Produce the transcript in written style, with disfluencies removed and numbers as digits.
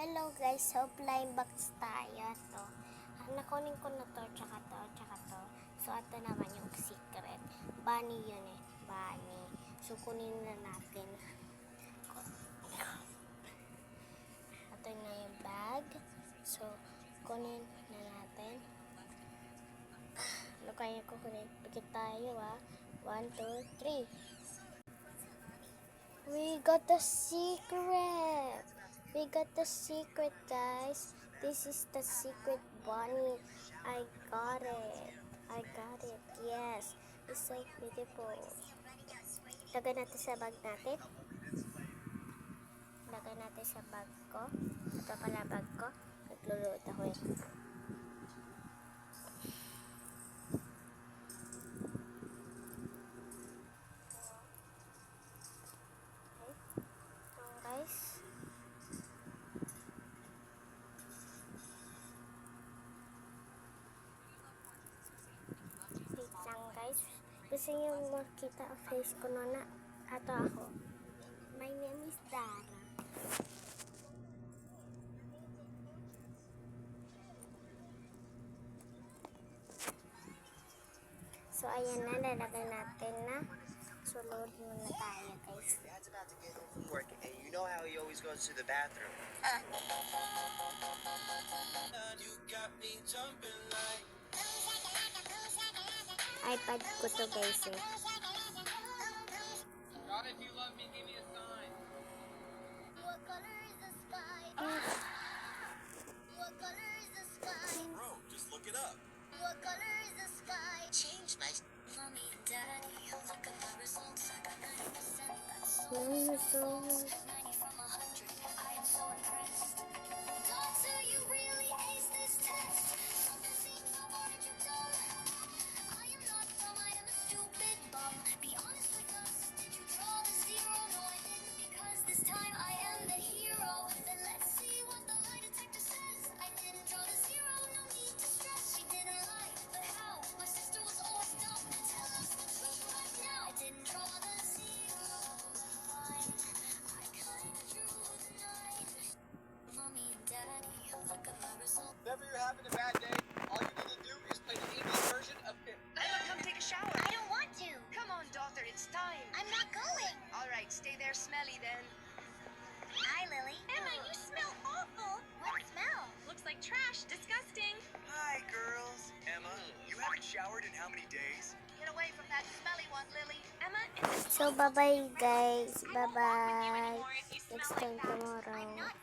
Hello guys, so blind box tayo to. Nakunin ko na to, tsaka to, tsaka to. So ito naman yung secret. Bunny yun eh, bunny. So kunin na natin. Ito na yung bag. So kunin na natin. Ano kaya ko kunin? Pikit tayo 1, 2, 3. We got the secret! We got the secret, guys. This is the secret bunny. I got it. I got it. Yes. It's so beautiful. Lagay natin sa bag natin. Lagay natin sa bag ko. Ito pala bag ko. Nagluluto ako eh. Guys. Wait lang guys. Gusto niyo makita ang face ko na ato ako. My name is Dara. So ayan na, lalagay natin na. Sulod muna tayo guys. Dad's about to get home from work, and you know how he always goes to the bathroom. iPad ko to guys eh. God, if you love me, give me a sign. What color is the sky? What color is the sky? Bro, just look it up. What color is the sky? Change my. Mommy and daddy, look at my results. I got 90%, that's so So, 90 from 100. I am so impressed. Doctor, you really aced this test. Something seems so hard you done. I am not dumb, I am a stupid bum. Be honest with us, did you draw the zero? No, I didn't, because this time I am the hero. Then let's see what the lie detector says. I didn't draw the zero, no need to stress. She didn't lie, but how? My sister was always dumb. Tell us the truth right now. I didn't draw the zero. Fine, I kinda drew the 9. Mommy and daddy, look at my result. Whenever you're having a bad day, all you need to do is play the English version of it. Emma, come take a shower. I don't want to. Come on, daughter, it's time. I'm not going. All right, stay there smelly then. Hi, Lily. Emma, you smell awful. What smell? Looks like trash. Disgusting. Hi, girls. Emma, you haven't showered in how many days? Get away from that smelly one, Lily. Emma, so bye bye guys. Bye bye. anymore if you smell Next like time that. tomorrow. I'm not